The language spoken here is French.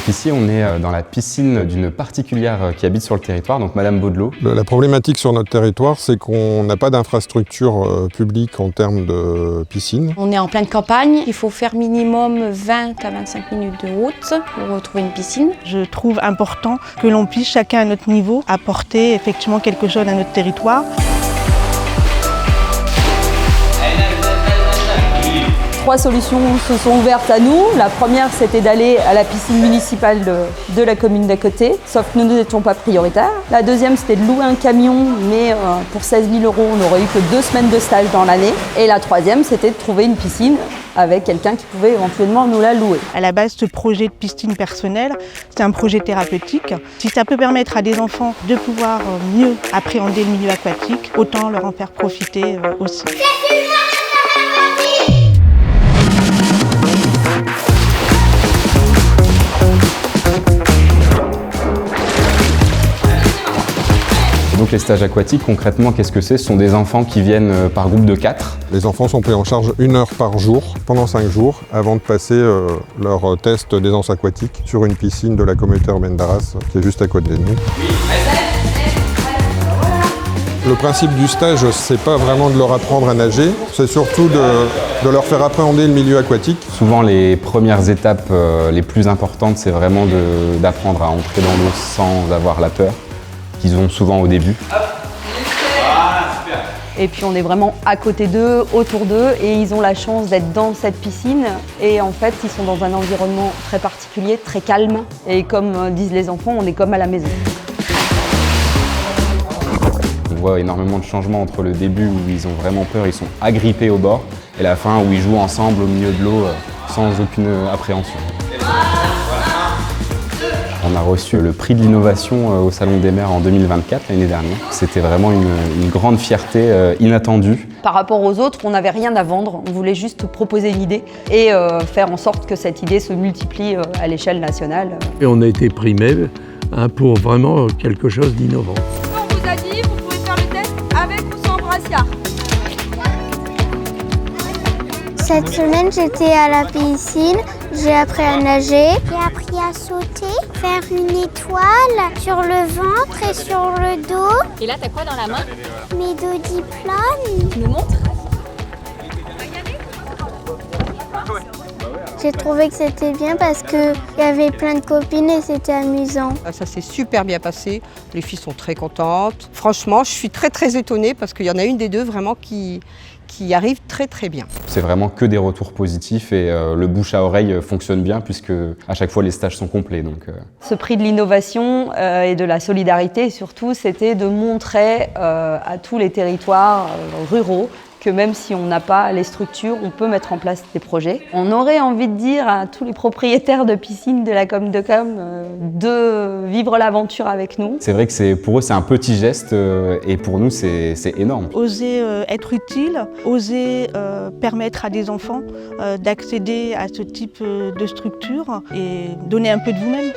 Donc ici, on est dans la piscine d'une particulière qui habite sur le territoire, donc Madame Baudelot. La problématique sur notre territoire, c'est qu'on n'a pas d'infrastructure publique en termes de piscine. On est en pleine campagne, il faut faire minimum 20 à 25 minutes de route pour retrouver une piscine. Je trouve important que l'on puisse chacun à notre niveau apporter effectivement quelque chose à notre territoire. Trois solutions se sont ouvertes à nous. La première, c'était d'aller à la piscine municipale de la commune d'à côté, sauf que nous n'étions pas prioritaires. La deuxième, c'était de louer un camion, mais pour 16 000 €, on n'aurait eu que 2 semaines de stage dans l'année. Et la troisième, c'était de trouver une piscine avec quelqu'un qui pouvait éventuellement nous la louer. À la base, ce projet de piscine personnelle, c'est un projet thérapeutique. Si ça peut permettre à des enfants de pouvoir mieux appréhender le milieu aquatique, autant leur en faire profiter aussi. Donc les stages aquatiques, concrètement, qu'est-ce que c'est? Ce sont des enfants qui viennent par groupe de 4. Les enfants sont pris en charge 1 heure par jour, pendant 5 jours, avant de passer leur test d'aisance aquatique sur une piscine de la communauté urbaine d'Arras, qui est juste à côté de nous. Le principe du stage, c'est pas vraiment de leur apprendre à nager, c'est surtout de leur faire appréhender le milieu aquatique. Souvent, les premières étapes les plus importantes, c'est vraiment d'apprendre à entrer dans l'eau sans avoir la peur qu'ils ont souvent au début. Et puis on est vraiment à côté d'eux, autour d'eux, et ils ont la chance d'être dans cette piscine. Et en fait, ils sont dans un environnement très particulier, très calme. Et comme disent les enfants, on est comme à la maison. On voit énormément de changements entre le début où ils ont vraiment peur, ils sont agrippés au bord, et la fin où ils jouent ensemble au milieu de l'eau sans aucune appréhension. On a reçu le prix de l'innovation au Salon des Mers en 2024, l'année dernière. C'était vraiment une grande fierté inattendue. Par rapport aux autres, on n'avait rien à vendre, on voulait juste proposer une idée et faire en sorte que cette idée se multiplie à l'échelle nationale. Et on a été primés pour vraiment quelque chose d'innovant. On vous a dit, vous pouvez faire le test avec ou sans brassiard. Cette semaine, j'étais à la piscine, j'ai appris à nager. J'ai appris à sauter, faire une étoile sur le ventre et sur le dos. Et là, t'as quoi dans la main? Mes 2 diplômes. Tu nous montres? J'ai trouvé que c'était bien parce qu'il y avait plein de copines et c'était amusant. Ça s'est super bien passé, les filles sont très contentes. Franchement, je suis très étonnée parce qu'il y en a une des deux vraiment qui arrive très bien. C'est vraiment que des retours positifs et le bouche à oreille fonctionne bien puisque à chaque fois les stages sont complets. Donc, Ce prix de l'innovation et de la solidarité surtout, c'était de montrer à tous les territoires ruraux que même si on n'a pas les structures, on peut mettre en place des projets. On aurait envie de dire à tous les propriétaires de piscines de la com de Com de vivre l'aventure avec nous. c'est vrai que pour eux, c'est un petit geste et pour nous, c'est énorme. Oser être utile, oser permettre à des enfants d'accéder à ce type de structure et donner un peu de vous-même.